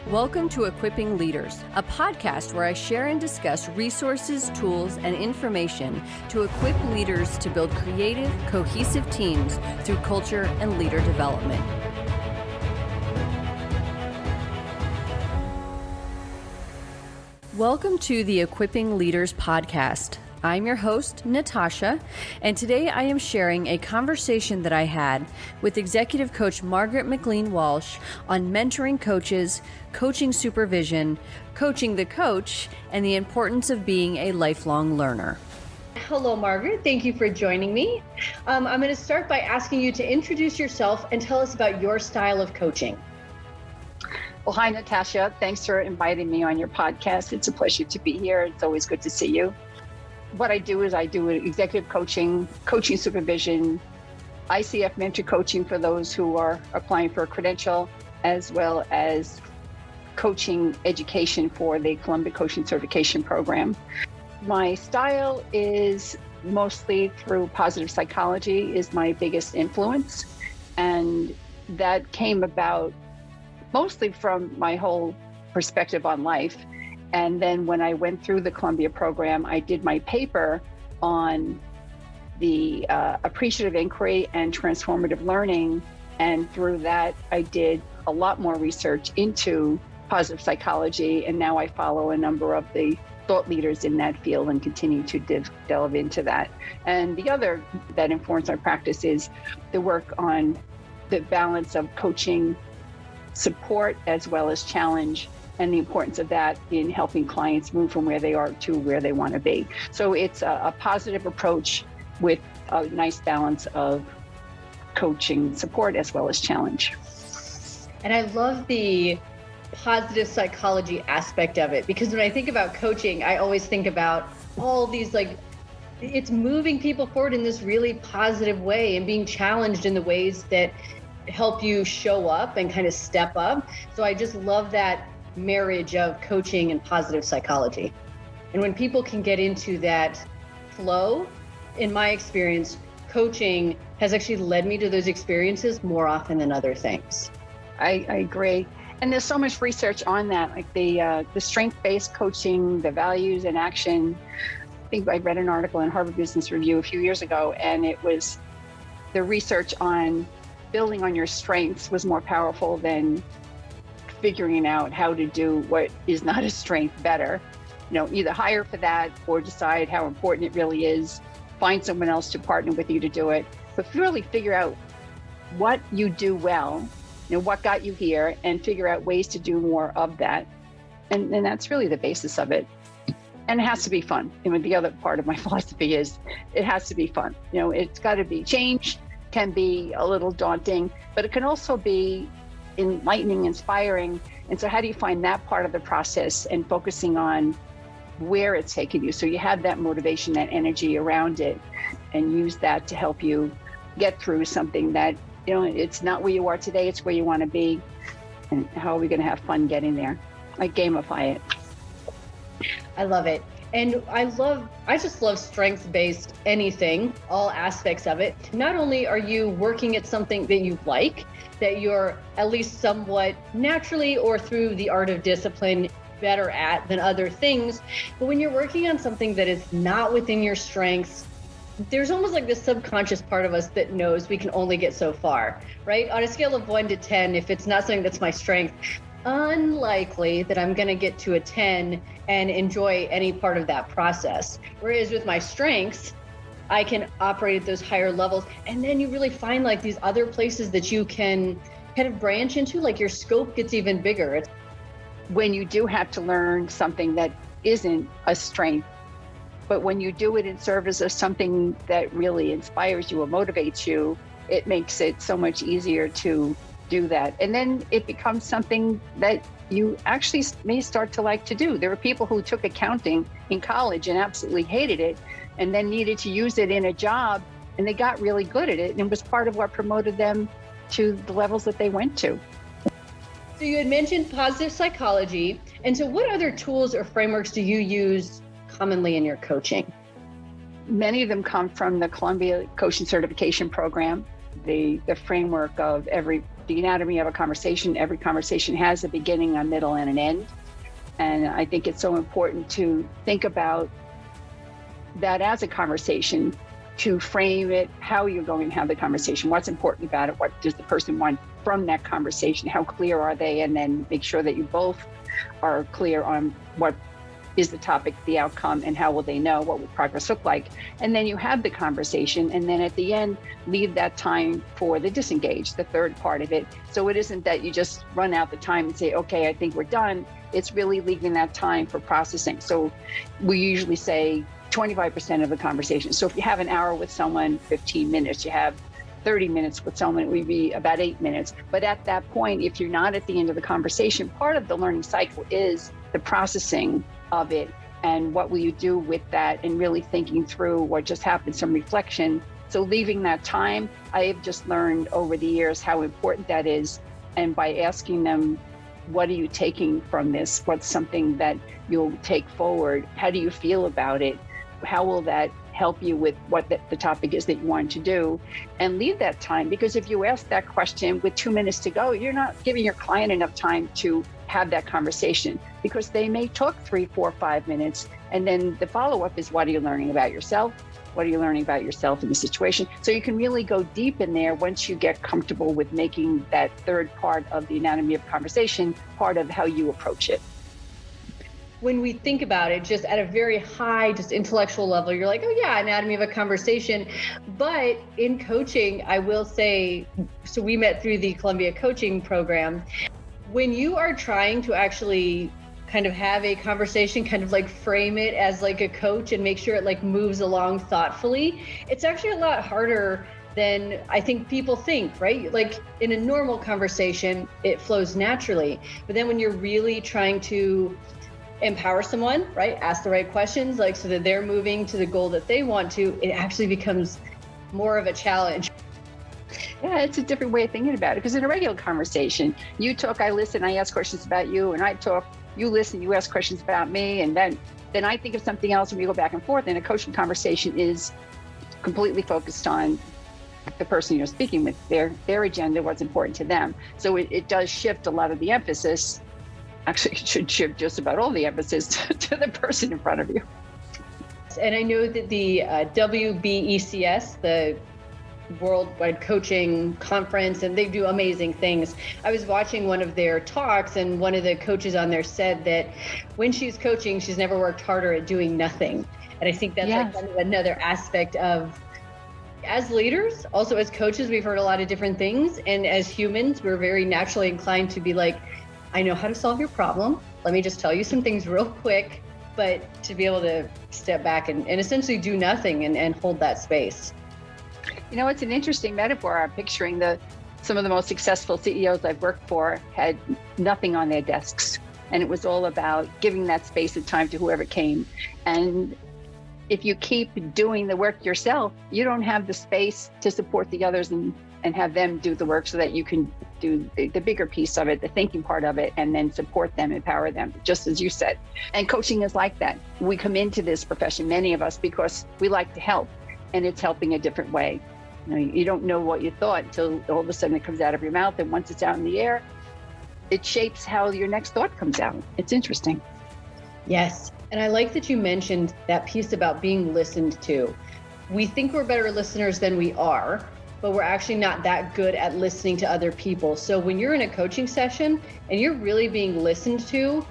Welcome to Equipping Leaders, a podcast where I share and discuss resources, tools, and information to equip leaders to build creative, cohesive teams through culture and leader development. Welcome to the Equipping Leaders podcast. I'm your host, Natasha, and today I am sharing a conversation that I had with executive coach Margaret Mclean Walsh on mentoring coaches, coaching supervision, coaching the coach, and the importance of being a lifelong learner. Hello, Margaret. Thank you for joining me. I'm going to start by asking you to introduce yourself and tell us about your style of coaching. Well, hi, Natasha. Thanks for inviting me on your podcast. It's a pleasure to be here. It's always good to see you. What I do is I do executive coaching, coaching supervision, ICF mentor coaching for those who are applying for a credential, as well as coaching education for the Columbia Coaching Certification Program. My style is mostly through positive psychology is my biggest influence. And that came about mostly from my whole perspective on life. And then when I went through the Columbia program, I did my paper on the appreciative inquiry and transformative learning. And through that, I did a lot more research into positive psychology. And now I follow a number of the thought leaders in that field and continue to delve into that. And the other that informs my practice is the work on the balance of coaching support as well as challenge, and the importance of that in helping clients move from where they are to where they want to be. So it's a positive approach with a nice balance of coaching support as well as challenge. And I love the positive psychology aspect of it, because when I think about coaching, I always think about all these it's moving people forward in this really positive way and being challenged in the ways that help you show up and kind of step up. So I just love that marriage of coaching and positive psychology. And when people can get into that flow, in my experience, coaching has actually led me to those experiences more often than other things. I agree. And there's so much research on that, like the strength-based coaching, the values and action. I think I read an article in Harvard Business Review a few years ago, and it was the research on building on your strengths was more powerful than figuring out how to do what is not a strength better. Either hire for that or decide how important it really is, find someone else to partner with you to do it, but really figure out what you do well, what got you here, and figure out ways to do more of that. And that's really the basis of it. And it has to be fun. The other part of my philosophy is it has to be fun. It's got to be change, can be a little daunting, but it can also be enlightening, inspiring. And so how do you find that part of the process and focusing on where it's taking you? So you have that motivation, that energy around it, and use that to help you get through something that, it's not where you are today, it's where you want to be. And how are we going to have fun getting there? Like gamify it. I love it. And I just love strengths-based anything, all aspects of it. Not only are you working at something that you like, that you're at least somewhat naturally or through the art of discipline better at than other things, but when you're working on something that is not within your strengths, there's almost like this subconscious part of us that knows we can only get so far, right? On a scale of 1 to 10, if it's not something that's my strength, unlikely that I'm going to get to a 10 and enjoy any part of that process. Whereas with my strengths, I can operate at those higher levels. And then you really find these other places that you can kind of branch into, your scope gets even bigger. When you do have to learn something that isn't a strength, but when you do it in service of something that really inspires you or motivates you, it makes it so much easier to do that. And then it becomes something that you actually may start to like to do. There are people who took accounting in college and absolutely hated it, and then needed to use it in a job, and they got really good at it, and it was part of what promoted them to the levels that they went to. So you had mentioned positive psychology, and so what other tools or frameworks do you use commonly in your coaching? Many of them come from the Columbia Coaching Certification Program. The framework of every the anatomy of a conversation. Every conversation has a beginning, a middle, and an end. And I think it's so important to think about that as a conversation, to frame it, how you're going to have the conversation, what's important about it, what does the person want from that conversation, how clear are they, and then make sure that you both are clear on what is the topic, the outcome, and how will they know, what will progress look like. And then you have the conversation, and then at the end, leave that time for the disengage, the third part of it. So it isn't that you just run out the time and say, okay, I think we're done. It's really leaving that time for processing. So we usually say 25% of the conversation. So if you have an hour with someone, 15 minutes, you have 30 minutes with someone, it would be about 8 minutes. But at that point, if you're not at the end of the conversation, part of the learning cycle is the processing of it and what will you do with that, and really thinking through what just happened, some reflection. So leaving that time, I have just learned over the years how important that is. And by asking them, what are you taking from this? What's something that you'll take forward? How do you feel about it? How will that help you with what the topic is that you want to do? And leave that time, because if you ask that question with 2 minutes to go, you're not giving your client enough time to have that conversation, because they may talk 3, 4, 5 minutes. And then the follow-up is, what are you learning about yourself? What are you learning about yourself in the situation? So you can really go deep in there once you get comfortable with making that third part of the anatomy of conversation part of how you approach it. When we think about it, just at a very high, just intellectual level, you're like, oh yeah, anatomy of a conversation. But in coaching, I will say, so we met through the Columbia coaching program. When you are trying to actually kind of have a conversation, kind of like frame it as like a coach and make sure it like moves along thoughtfully, it's actually a lot harder than I think people think, right? Like in a normal conversation, it flows naturally. But then when you're really trying to empower someone, right? Ask the right questions, like so that they're moving to the goal that they want to, it actually becomes more of a challenge. Yeah, it's a different way of thinking about it, because in a regular conversation, you talk, I listen, I ask questions about you, and I talk, you listen, you ask questions about me, and then I think of something else and we go back and forth. And a coaching conversation is completely focused on the person you're speaking with, their agenda, what's important to them. So it does shift a lot of the emphasis. Actually, it should shift just about all the emphasis to the person in front of you. And I know that the WBECS, the Worldwide Coaching Conference, and they do amazing things. I was watching one of their talks, and one of the coaches on there said that when she's coaching, she's never worked harder at doing nothing. And I think that's like kind of another aspect of, as leaders, also as coaches, we've heard a lot of different things. And as humans, we're very naturally inclined to be like, I know how to solve your problem. Let me just tell you some things real quick. But to be able to step back and essentially do nothing and hold that space. You know, it's an interesting metaphor. I'm picturing some of the most successful CEOs I've worked for had nothing on their desks. And it was all about giving that space and time to whoever came. And if you keep doing the work yourself, you don't have the space to support the others and have them do the work, so that you can do the bigger piece of it, the thinking part of it, and then support them, empower them, just as you said. And coaching is like that. We come into this profession, many of us, because we like to help, and it's helping a different way. You don't know what you thought until all of a sudden it comes out of your mouth, and once it's out in the air, it shapes how your next thought comes out. It's interesting. Yes. And I like that you mentioned that piece about being listened to. We think we're better listeners than we are, but we're actually not that good at listening to other people. So when you're in a coaching session and you're really being listened to,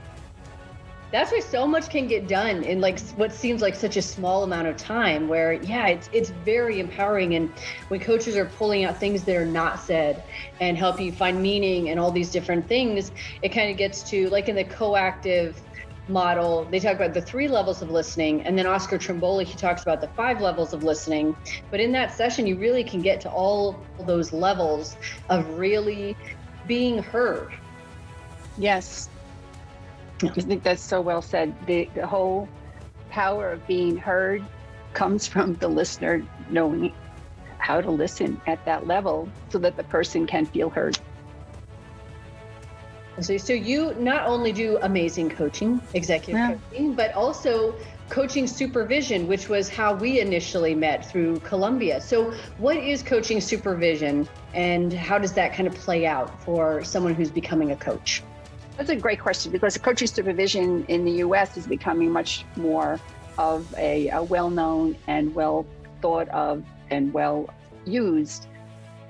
that's why so much can get done in like what seems like such a small amount of time, where it's very empowering. And when coaches are pulling out things that are not said and help you find meaning and all these different things, it kind of gets to, like in the coactive model, they talk about the 3 levels of listening, and then Oscar Trimboli, he talks about the 5 levels of listening. But in that session, you really can get to all those levels of really being heard. Yes. I think that's so well said. The whole power of being heard comes from the listener knowing how to listen at that level so that the person can feel heard. So you not only do amazing coaching, executive coaching, but also coaching supervision, which was how we initially met through Columbia. So what is coaching supervision, and how does that kind of play out for someone who's becoming a coach? That's a great question, because coaching supervision in the U.S. is becoming much more of a well-known and well thought of and well-used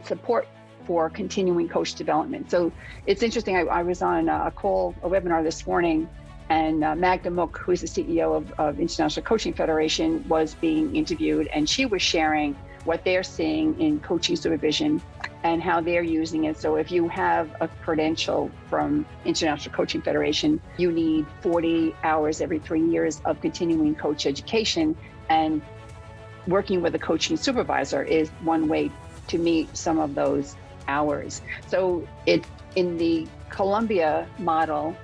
support for continuing coach development. So it's interesting. I was on a webinar this morning, and Magda Mook, who's the CEO of International Coaching Federation, was being interviewed, and she was sharing what they're seeing in coaching supervision and how they're using it. So if you have a credential from International Coaching Federation, you need 40 hours every 3 years of continuing coach education, and working with a coaching supervisor is one way to meet some of those hours. So in the Columbia model,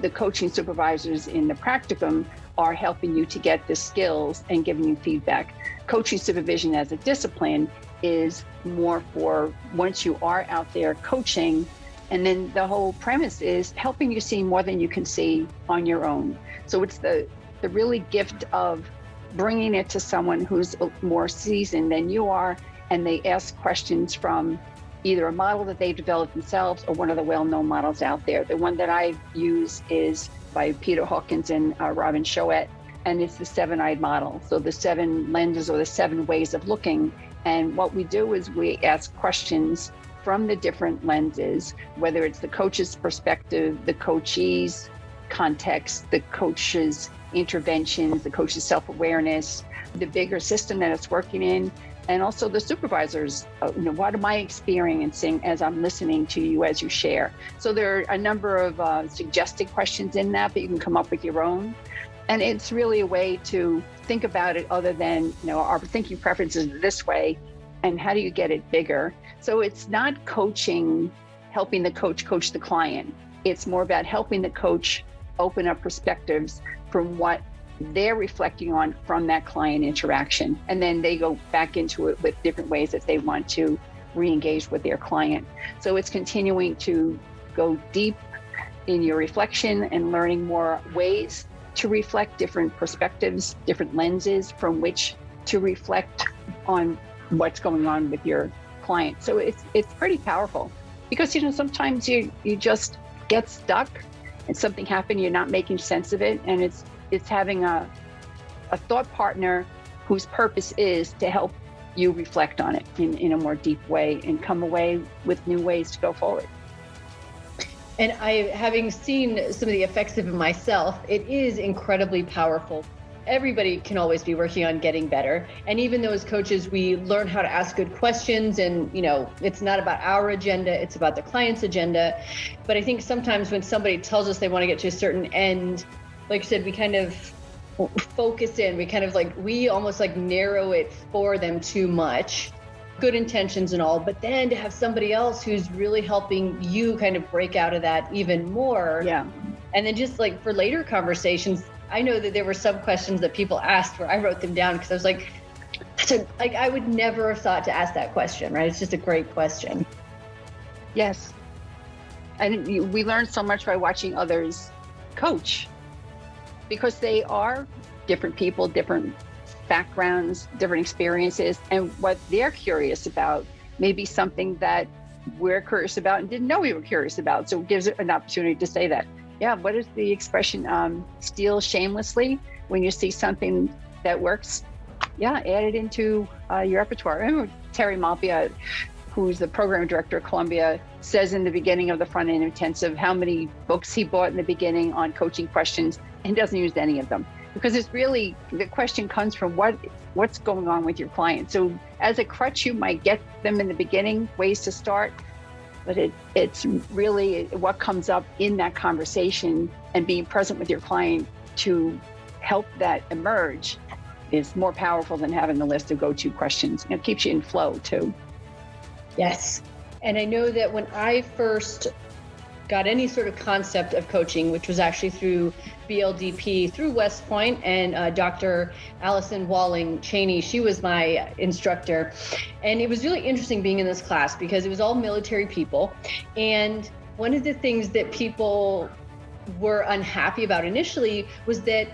the coaching supervisors in the practicum are helping you to get the skills and giving you feedback. Coaching supervision as a discipline is more for once you are out there coaching, and then the whole premise is helping you see more than you can see on your own. So it's the really gift of bringing it to someone who's more seasoned than you are, and they ask questions from either a model that they've developed themselves or one of the well-known models out there. The one that I use is by Peter Hawkins and Robin Choate, and it's the 7-eyed model. So the 7 lenses, or the 7 ways of looking. And what we do is we ask questions from the different lenses, whether it's the coach's perspective, the coachee's context, the coach's interventions, the coach's self-awareness, the bigger system that it's working in, and also the supervisors, what am I experiencing as I'm listening to you as you share? So there are a number of suggested questions in that, but you can come up with your own. And it's really a way to think about it other than, our thinking preferences this way, and how do you get it bigger? So it's not coaching, helping the coach coach the client. It's more about helping the coach open up perspectives from what they're reflecting on from that client interaction. And then they go back into it with different ways that they want to re-engage with their client. So it's continuing to go deep in your reflection and learning more ways to reflect, different perspectives, different lenses from which to reflect on what's going on with your client. So it's pretty powerful, because sometimes you just get stuck and something happened, you're not making sense of it, and it's having a thought partner whose purpose is to help you reflect on it in a more deep way and come away with new ways to go forward. And having seen some of the effects of it myself, it is incredibly powerful. Everybody can always be working on getting better. And even those coaches, we learn how to ask good questions, and it's not about our agenda, it's about the client's agenda. But I think sometimes when somebody tells us they want to get to a certain end, like you said, we kind of focus in, we almost narrow it for them too much. Good intentions and all, but then to have somebody else who's really helping you kind of break out of that even more. Yeah. And then just for later conversations, I know that there were some questions that people asked where I wrote them down because I was like, I would never have thought to ask that question, right? It's just a great question. Yes. And we learn so much by watching others coach, because they are different people, different backgrounds, different experiences, and what they're curious about may be something that we're curious about and didn't know we were curious about. So it gives it an opportunity to say that. Yeah, what is the expression? Steal shamelessly. When you see something that works, add it into your repertoire. I remember Terry Malpia, who's the program director at Columbia, says in the beginning of the front end intensive how many books he bought in the beginning on coaching questions, and doesn't use any of them. Because it's really, the question comes from what's going on with your client. So as a crutch, you might get them in the beginning, ways to start, but it's really what comes up in that conversation, and being present with your client to help that emerge is more powerful than having the list of go-to questions. It keeps you in flow too. Yes. And I know that when I first got any sort of concept of coaching, which was actually through BLDP, through West Point, and Dr. Allison Walling Cheney, she was my instructor. And it was really interesting being in this class because it was all military people. And one of the things that people were unhappy about initially was that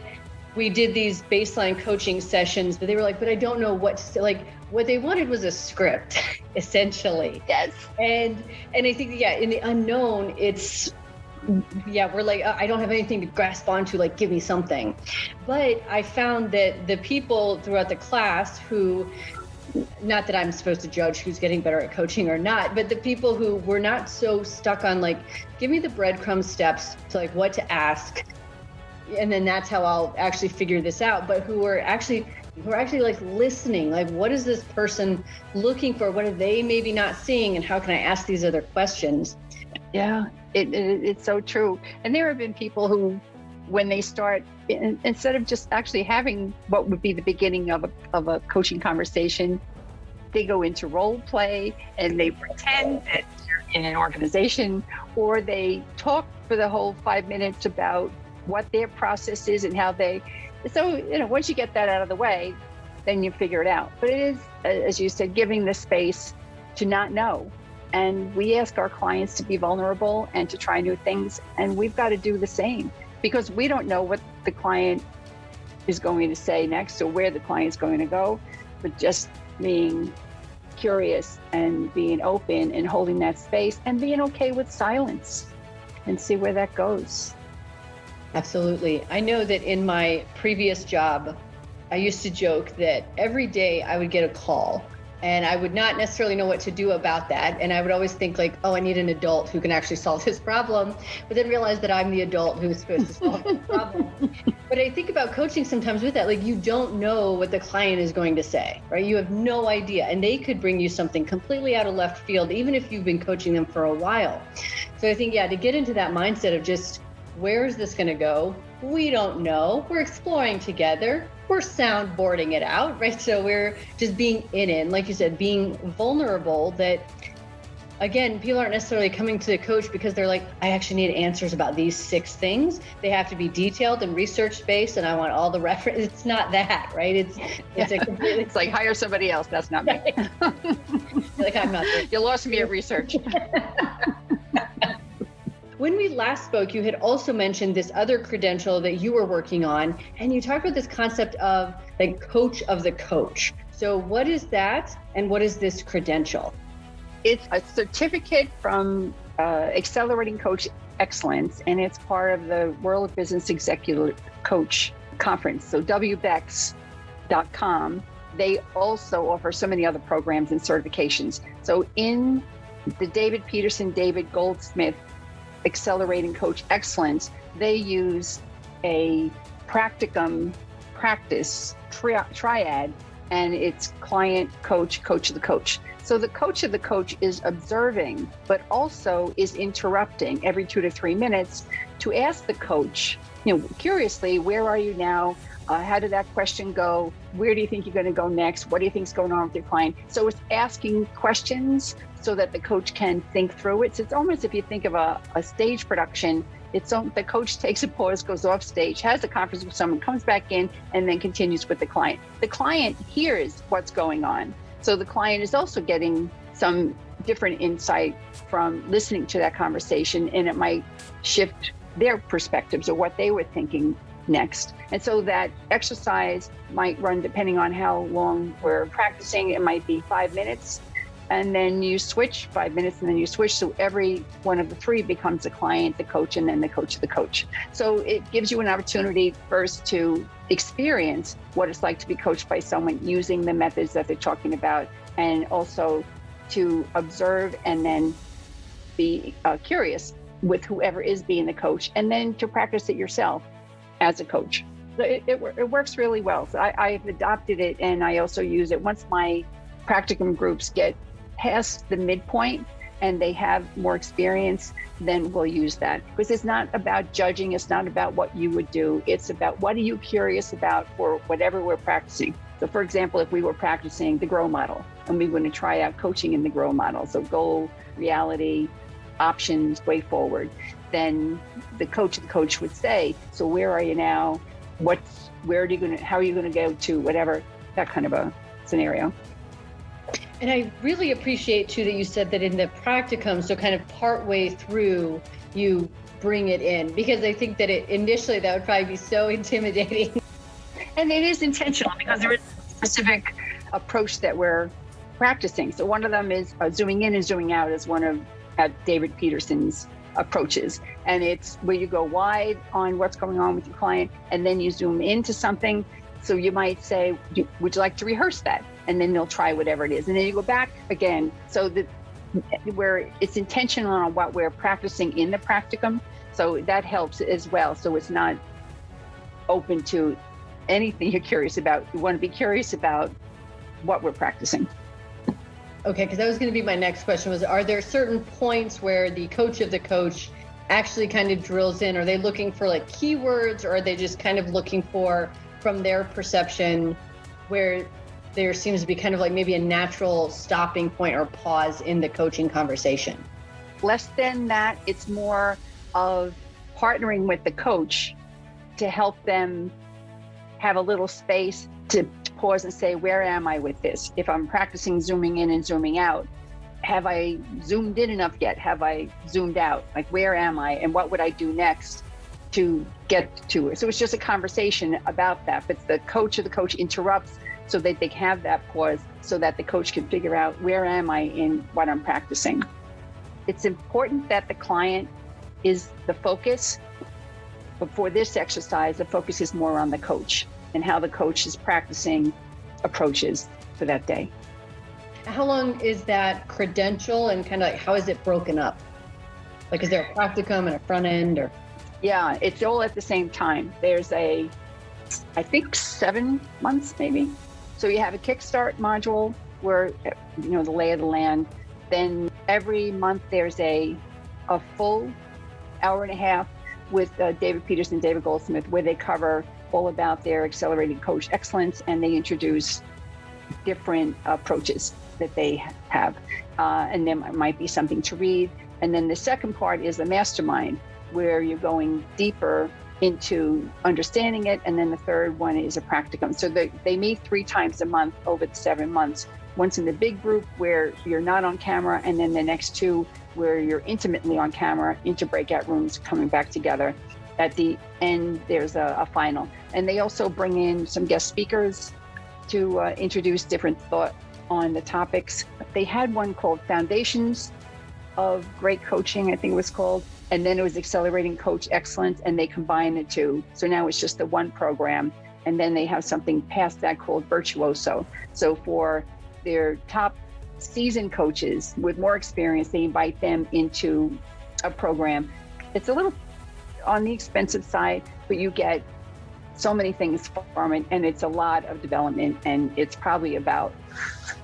we did these baseline coaching sessions, but they were like, but I don't know what to, like, what they wanted was a script, essentially. Yes. And I think, yeah, in the unknown, we're like, I don't have anything to grasp onto, like, give me something. But I found that the people throughout the class who, not that I'm supposed to judge who's getting better at coaching or not, but the people who were not so stuck on, like, give me the breadcrumb steps to, like, what to ask, and then that's how I'll actually figure this out, but who are actually like listening, like, what is this person looking for? What are they maybe not seeing? And how can I ask these other questions? Yeah, it's so true. And there have been people who, when they start, instead of just actually having what would be the beginning of a coaching conversation, they go into role play and they pretend that they're in an organization, or they talk for the whole 5 minutes about what their process is and how they, so, once you get that out of the way, then you figure it out. But it is, as you said, giving the space to not know. And we ask our clients to be vulnerable and to try new things. And we've got to do the same, because we don't know what the client is going to say next or where the client's going to go, but just being curious and being open and holding that space and being okay with silence and see where that goes. Absolutely. I know that in my previous job, I used to joke that every day I would get a call and I would not necessarily know what to do about that. And I would always think, like, oh, I need an adult who can actually solve this problem, but then realize that I'm the adult who's supposed to solve the problem. But I think about coaching sometimes with that, like, you don't know what the client is going to say, right? You have no idea. And they could bring you something completely out of left field, even if you've been coaching them for a while. So I think, yeah, to get into that mindset of just, where is this going to go? We don't know. We're exploring together. We're soundboarding it out, right? So we're just being in it. And like you said, being vulnerable, that, again, people aren't necessarily coming to the coach because they're like, I actually need answers about these 6 things. They have to be detailed and research-based, and I want all the reference. It's not that, right? It's a completely... It's like, hire somebody else. That's not me. Like, I'm not there. You lost me at research. When we last spoke, you had also mentioned this other credential that you were working on, and you talked about this concept of, like, coach of the coach. So what is that, and what is this credential? It's a certificate from Accelerating Coach Excellence, and it's part of the World Business Executive Coach Conference. So wbex.com, they also offer so many other programs and certifications. So in the David Peterson, David Goldsmith Accelerating Coach Excellence, they use a practicum practice triad, and it's client, coach, coach of the coach. So the coach of the coach is observing, but also is interrupting every 2 to 3 minutes to ask the coach, curiously, where are you now? How did that question go? Where do you think you're going to go next? What do you think is going on with your client? So it's asking questions so that the coach can think through it. So it's almost, if you think of a stage production, the coach takes a pause, goes off stage, has a conference with someone, comes back in, and then continues with the client. The client hears what's going on. So the client is also getting some different insight from listening to that conversation, and it might shift their perspectives or what they were thinking next. And so that exercise might run, depending on how long we're practicing, it might be 5 minutes. And then you switch 5 minutes, and then you switch. So every one of the 3 becomes the client, the coach, and then the coach of the coach. So it gives you an opportunity first to experience what it's like to be coached by someone using the methods that they're talking about, and also to observe and then be curious with whoever is being the coach, and then to practice it yourself as a coach. So it works really well. So I've adopted it, and I also use it once my practicum groups get past the midpoint and they have more experience, then we'll use that. Because it's not about judging, it's not about what you would do, it's about what are you curious about for whatever we're practicing. So for example, if we were practicing the GROW model and we were going to try out coaching in the GROW model, so goal, reality, options, way forward, then the coach of the coach would say, so where are you now? How are you going to go to whatever, that kind of a scenario. And I really appreciate too that you said that in the practicum, so kind of partway through, you bring it in, because I think that initially that would probably be so intimidating. And it is intentional because there is a specific approach that we're practicing. So one of them is zooming in and zooming out is one of David Peterson's approaches. And it's where you go wide on what's going on with your client, and then you zoom into something. So you might say, would you like to rehearse that? And then they'll try whatever it is. And then you go back again. So that where it's intentional on what we're practicing in the practicum. So that helps as well. So it's not open to anything you're curious about. You want to be curious about what we're practicing. Okay, because that was going to be my next question was, are there certain points where the coach of the coach actually kind of drills in? Are they looking for like keywords, or are they just kind of looking for, from their perception, where there seems to be kind of like maybe a natural stopping point or pause in the coaching conversation? Less than that, it's more of partnering with the coach to help them have a little space to pause and say, where am I with this? If I'm practicing zooming in and zooming out, have I zoomed in enough yet? Have I zoomed out? Like, where am I? And what would I do next to get to it? So it's just a conversation about that. But the coach or the coach interrupts so that they have that pause so that the coach can figure out, where am I in what I'm practicing? It's important that the client is the focus. But for this exercise, the focus is more on the coach and how the coach is practicing approaches for that day. How long is that credential, and kind of like how is it broken up? Like, is there a practicum and a front end, or? Yeah, it's all at the same time. There's I think 7 months maybe. So you have a kickstart module where, the lay of the land. Then every month there's a full hour and a half with David Peterson, David Goldsmith, where they cover all about their accelerated coach excellence, and they introduce different approaches that they have. And there might be something to read. And then the second part is the mastermind, where you're going deeper into understanding it. And then the third one is a practicum. So they meet 3 times a month over the 7 months. Once in the big group where you're not on camera, and then the next 2 where you're intimately on camera into breakout rooms, coming back together. At the end, there's a final. And they also bring in some guest speakers to introduce different thought on the topics. They had one called Foundations of Great Coaching, I think it was called. And then it was Accelerating Coach Excellence, and they combined the 2. So now it's just the one program. And then they have something past that called Virtuoso. So for their top seasoned coaches with more experience, they invite them into a program. It's a little on the expensive side, but you get so many things from it, and it's a lot of development, and it's probably about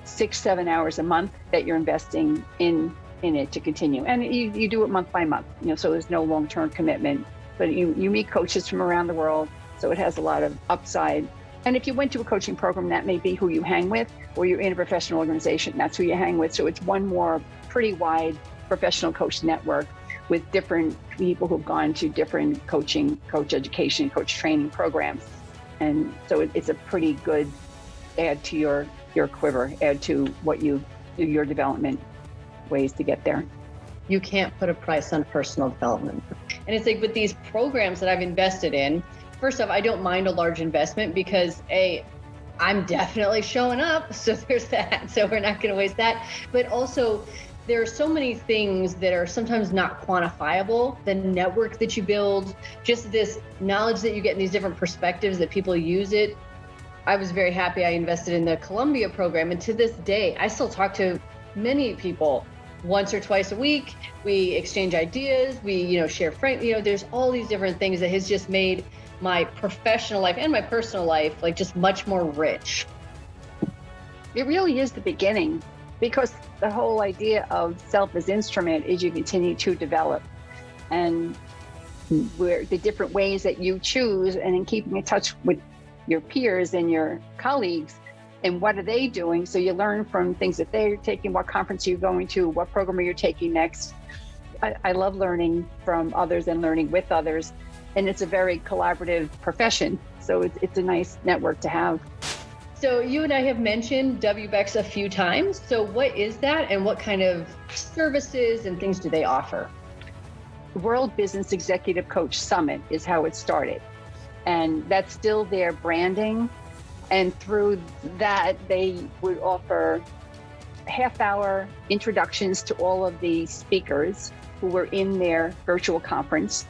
6-7 hours a month that you're investing in it to continue. And you do it month by month, so there's no long-term commitment, but you meet coaches from around the world, so it has a lot of upside. And if you went to a coaching program, that may be who you hang with, or you're in a professional organization, that's who you hang with. So it's one more pretty wide professional coach network with different people who've gone to different coaching, coach education, coach training programs. And so it's a pretty good add to your quiver, add to what your development ways to get there. You can't put a price on personal development. And it's like with these programs that I've invested in, first off, I don't mind a large investment because I'm definitely showing up. So there's that. So we're not going to waste that. But also, there are so many things that are sometimes not quantifiable. The network that you build, just this knowledge that you get in these different perspectives that people use it. I was very happy I invested in the Columbia program. And to this day, I still talk to many people once or twice a week. We exchange ideas. We, share frames. There's all these different things that has just made my professional life and my personal life like just much more rich. It really is the beginning, because the whole idea of self as instrument is you continue to develop, and where the different ways that you choose, and in keeping in touch with your peers and your colleagues, and what are they doing? So you learn from things that they're taking, what conference you're going to, what program are you taking next. I love learning from others and learning with others. And it's a very collaborative profession. So it's a nice network to have. So you and I have mentioned WBEX a few times. So what is that, and what kind of services and things do they offer? World Business Executive Coach Summit is how it started. And that's still their branding. And through that, they would offer half-hour introductions to all of the speakers who were in their virtual conference.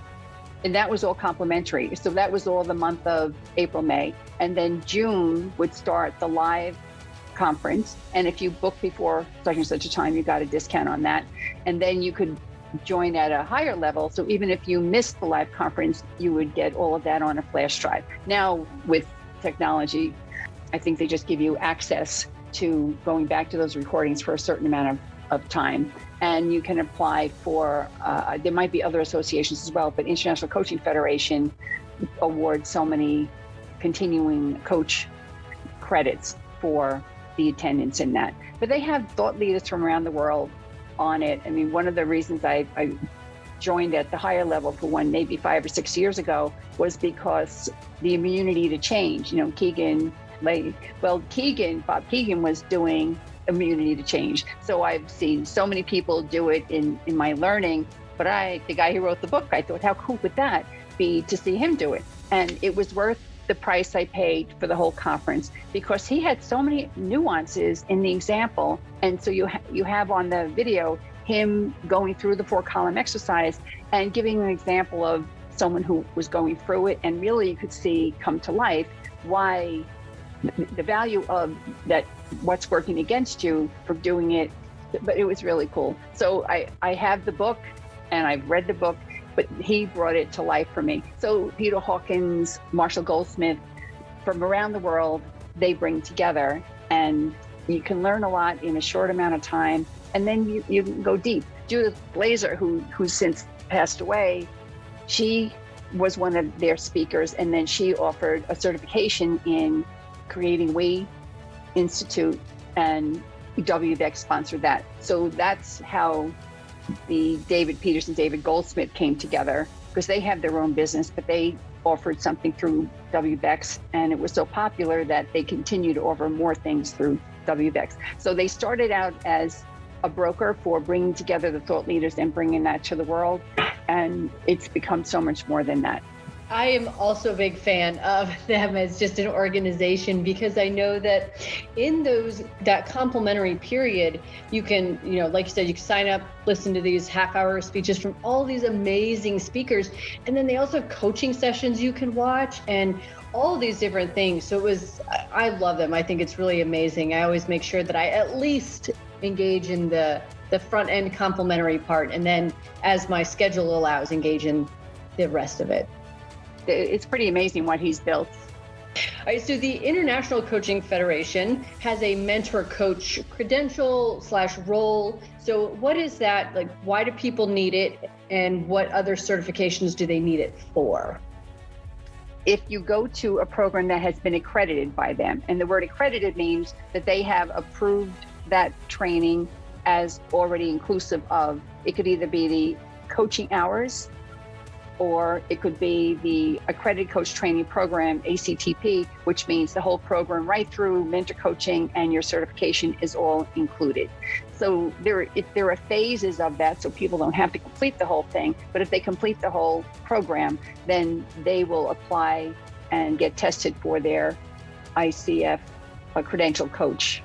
And that was all complimentary. So that was all the month of April, May. And then June would start the live conference. And if you booked before such and such a time, you got a discount on that. And then you could join at a higher level. So even if you missed the live conference, you would get all of that on a flash drive. Now with technology, I think they just give you access to going back to those recordings for a certain amount of time. And you can apply for, there might be other associations as well, but International Coaching Federation awards so many continuing coach credits for the attendance in that. But they have thought leaders from around the world on it. I mean, one of the reasons I joined at the higher level for one, maybe 5 or 6 years ago, was because the immunity to change. You know, Bob Keegan was doing immunity to change. So I've seen so many people do it in my learning, but the guy who wrote the book, I thought, how cool would that be to see him do it? And it was worth the price I paid for the whole conference, because he had so many nuances in the example. And so you have on the video him going through the 4-column exercise and giving an example of someone who was going through it, and really you could see come to life why the value of that, what's working against you for doing it. But it was really cool. So I have the book and I've read the book, but he brought it to life for me. So Peter Hawkins, Marshall Goldsmith, from around the world, they bring together, and you can learn a lot in a short amount of time. And then you can go deep. Judith Glazer, who's since passed away, she was one of their speakers, and then she offered a certification in creating We Institute, and WBEX sponsored that. So that's how the David Peterson, David Goldsmith came together, because they have their own business, but they offered something through WBEX, and it was so popular that they continue to offer more things through WBEX. So they started out as a broker for bringing together the thought leaders and bringing that to the world, and it's become so much more than that. I am also a big fan of them as just an organization, because I know that in that complimentary period, you can, like you said, you can sign up, listen to these half-hour speeches from all these amazing speakers. And then they also have coaching sessions you can watch and all these different things. So I love them. I think it's really amazing. I always make sure that I at least engage in the front end complimentary part. And then as my schedule allows, engage in the rest of it. It's pretty amazing what he's built. All right, so the International Coaching Federation has a mentor coach credential/role. So what is that? Like, why do people need it? And what other certifications do they need it for? If you go to a program that has been accredited by them, and the word accredited means that they have approved that training as already inclusive of, it could either be the coaching hours, or it could be the Accredited Coach Training Program, ACTP, which means the whole program right through mentor coaching and your certification is all included. So there are phases of that, so people don't have to complete the whole thing. But if they complete the whole program, then they will apply and get tested for their ICF credential coach.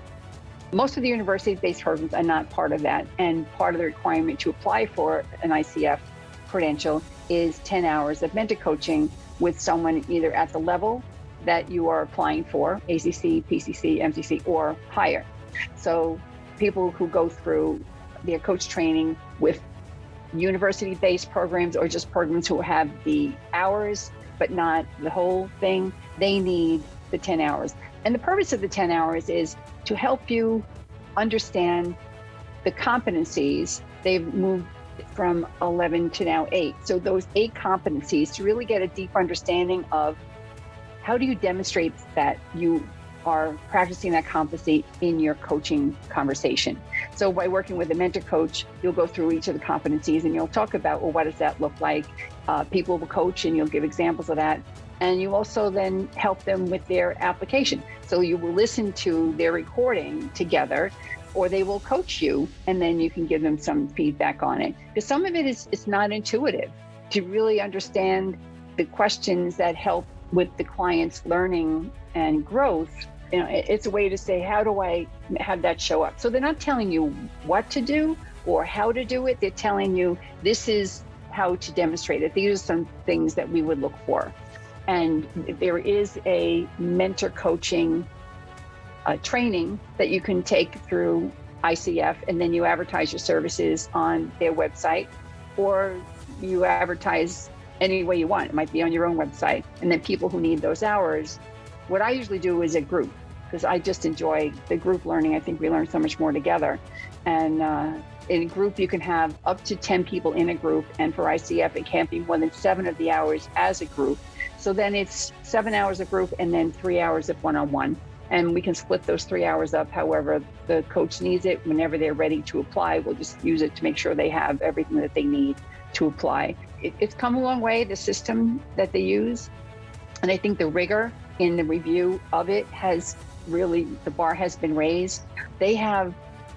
Most of the university-based programs are not part of that, and part of the requirement to apply for an ICF credential is 10 hours of mentor coaching with someone either at the level that you are applying for, ACC, PCC, MCC, or higher. So people who go through their coach training with university-based programs, or just programs who have the hours but not the whole thing, they need the 10 hours. And the purpose of the 10 hours is to help you understand the competencies. They've moved from 11 to now 8. So those 8 competencies, to really get a deep understanding of how do you demonstrate that you are practicing that competency in your coaching conversation. So by working with a mentor coach, you'll go through each of the competencies and you'll talk about, well, what does that look like? People will coach and you'll give examples of that. And you also then help them with their application. So you will listen to their recording together, or they will coach you, and then you can give them some feedback on it. Because some of it is not intuitive. To really understand the questions that help with the client's learning and growth, it's a way to say, how do I have that show up? So they're not telling you what to do or how to do it. They're telling you, this is how to demonstrate it. These are some things that we would look for. And there is a mentor coaching training that you can take through ICF, and then you advertise your services on their website, or you advertise any way you want. It might be on your own website. And then people who need those hours, what I usually do is a group, because I just enjoy the group learning. I think we learn so much more together. And in a group, you can have up to 10 people in a group. And for ICF, it can't be more than 7 of the hours as a group. So then it's 7 hours a group and then 3 hours of one-on-one. And we can split those 3 hours up however the coach needs it. Whenever they're ready to apply, we'll just use it to make sure they have everything that they need to apply. It's come a long way, the system that they use. And I think the rigor in the review of it has really, the bar has been raised. They have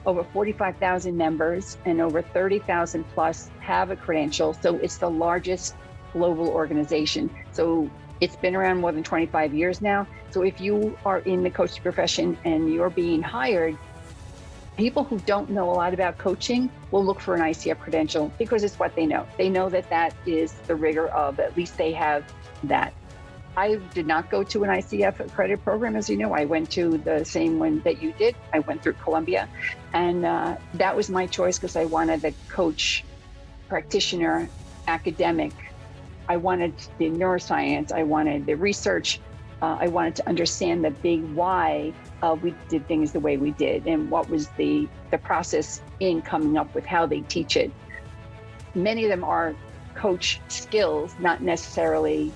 over 45,000 members and over 30,000 plus have a credential. So it's the largest global organization. So it's been around more than 25 years now. So if you are in the coaching profession and you're being hired, people who don't know a lot about coaching will look for an ICF credential because it's what they know. They know that that is the rigor of, at least they have that. I did not go to an ICF accredited program, as you know. I went to the same one that you did. I went through Columbia, and that was my choice because I wanted the coach, practitioner, academic. I wanted the neuroscience. I wanted the research. I wanted to understand the big why we did things the way we did and what was the process in coming up with how they teach it. Many of them are coach skills, not necessarily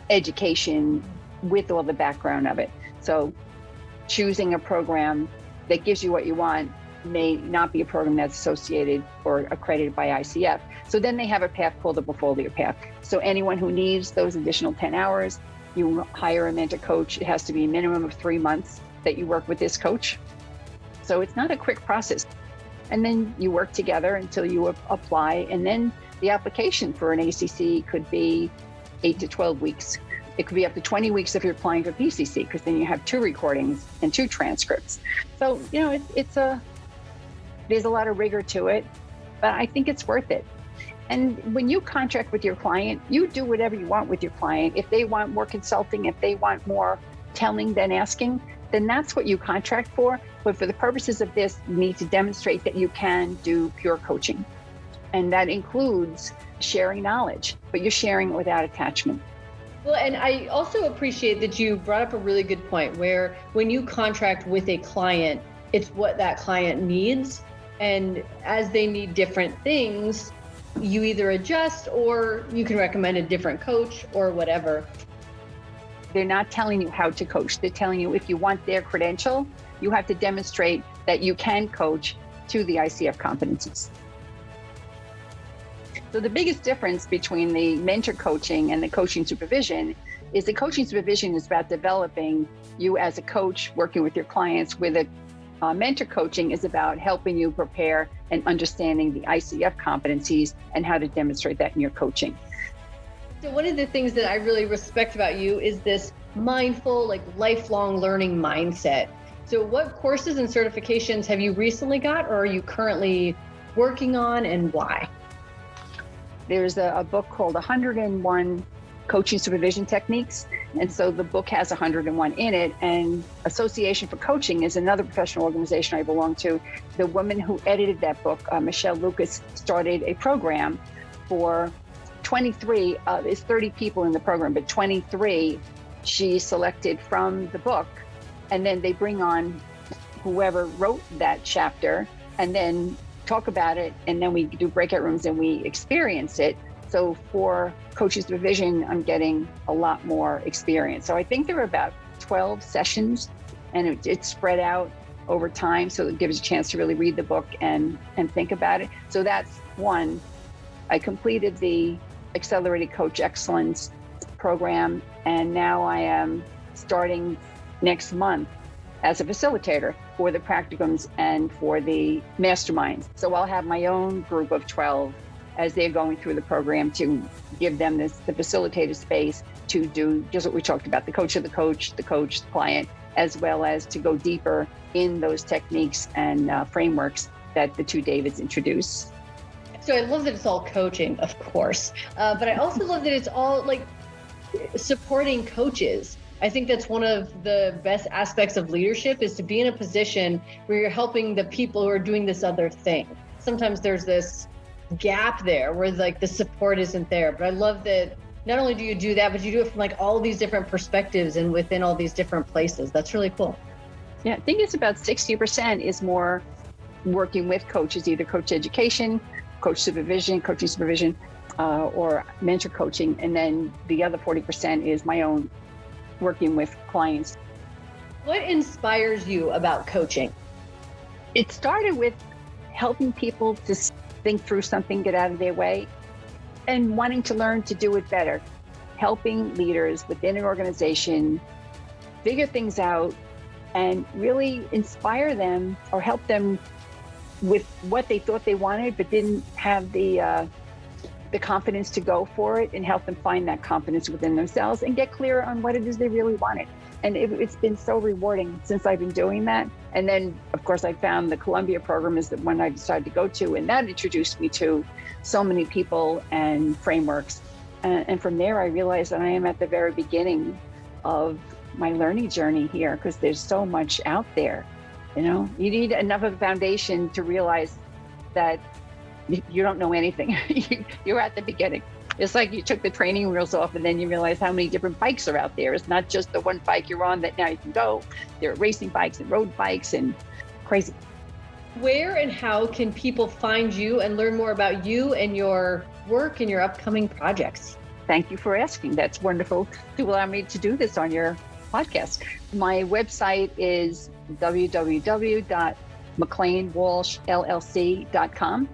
education with all the background of it. So choosing a program that gives you what you want may not be a program that's associated or accredited by ICF. So then they have a path called the portfolio path. So anyone who needs those additional 10 hours, you hire a mentor coach. It has to be a minimum of 3 months that you work with this coach. So it's not a quick process. And then you work together until you apply. And then the application for an ACC could be 8 to 12 weeks. It could be up to 20 weeks if you're applying for PCC, because then you have 2 recordings and 2 transcripts. So, there's a lot of rigor to it, but I think it's worth it. And when you contract with your client, you do whatever you want with your client. If they want more consulting, if they want more telling than asking, then that's what you contract for. But for the purposes of this, you need to demonstrate that you can do pure coaching. And that includes sharing knowledge, but you're sharing it without attachment. Well, and I also appreciate that you brought up a really good point where when you contract with a client, it's what that client needs. And as they need different things, you either adjust or you can recommend a different coach or whatever. They're not telling you how to coach. They're telling you if you want their credential, you have to demonstrate that you can coach to the ICF competencies. So the biggest difference between the mentor coaching and the coaching supervision is the coaching supervision is about developing you as a coach working with your clients, with a mentor coaching is about helping you prepare and understanding the ICF competencies and how to demonstrate that in your coaching. So one of the things that I really respect about you is this mindful, lifelong learning mindset. So what courses and certifications have you recently got, or are you currently working on, and why? There's a book called 101 Coaching Supervision Techniques. And so the book has 101 in it. And Association for Coaching is another professional organization I belong to. The woman who edited that book, Michelle Lucas, started a program for 23, there's 30 people in the program, but 23 she selected from the book. And then they bring on whoever wrote that chapter and then talk about it. And then we do breakout rooms and we experience it. So for coaching supervision, I'm getting a lot more experience. So I think there are about 12 sessions and it's spread out over time. So it gives you a chance to really read the book and think about it. So that's one. I completed the Accelerated Coach Excellence program, and now I am starting next month as a facilitator for the practicums and for the masterminds. So I'll have my own group of 12, as they're going through the program to give them the facilitated space to do just what we talked about, the coach of the coach, the client, as well as to go deeper in those techniques and frameworks that the two Davids introduce. So I love that it's all coaching, of course, but I also love that it's all like supporting coaches. I think that's one of the best aspects of leadership, is to be in a position where you're helping the people who are doing this other thing. Sometimes there's this gap there where like the support isn't there, but I love that not only do you do that, but you do it from like all these different perspectives and within all these different places. That's really cool. Yeah, I think it's about 60% is more working with coaches, either coach education, coaching supervision, or mentor coaching. And then the other 40% is my own working with clients. What inspires you about coaching? It started with helping people to think through something, get out of their way, and wanting to learn to do it better. Helping leaders within an organization figure things out and really inspire them or help them with what they thought they wanted but didn't have the confidence to go for it, and help them find that confidence within themselves and get clear on what it is they really wanted. And it's been so rewarding since I've been doing that. And then, of course, I found the Columbia program is the one I decided to go to, and that introduced me to so many people and frameworks. And from there, I realized that I am at the very beginning of my learning journey here, because there's so much out there. You know, you need enough of a foundation to realize that you don't know anything. You're at the beginning. It's like you took the training wheels off and then you realize how many different bikes are out there. It's not just the one bike you're on that now you can go. There are racing bikes and road bikes and crazy. Where and how can people find you and learn more about you and your work and your upcoming projects? Thank you for asking. That's wonderful to allow me to do this on your podcast. My website is www.mcleanwalshllc.com.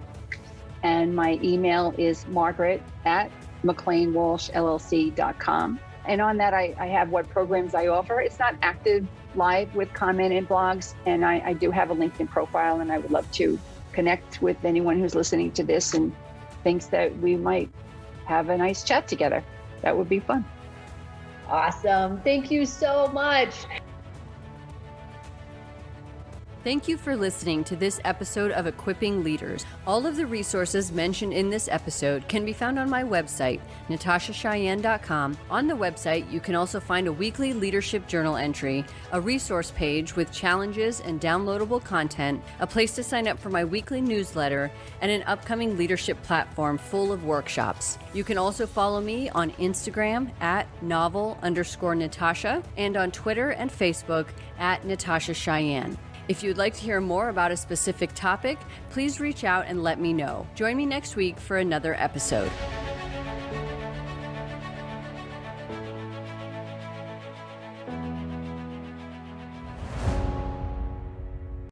And my email is margaret@mcleanwalshllc.com. And on that, I have what programs I offer. It's not active live with comment and blogs. And I do have a LinkedIn profile, and I would love to connect with anyone who's listening to this and thinks that we might have a nice chat together. That would be fun. Awesome. Thank you so much. Thank you for listening to this episode of Equipping Leaders. All of the resources mentioned in this episode can be found on my website, natashacheyenne.com. On the website, you can also find a weekly leadership journal entry, a resource page with challenges and downloadable content, a place to sign up for my weekly newsletter, and an upcoming leadership platform full of workshops. You can also follow me on Instagram @novel_Natasha and on Twitter and Facebook @Natasha Cheyenne. If you'd like to hear more about a specific topic, please reach out and let me know. Join me next week for another episode.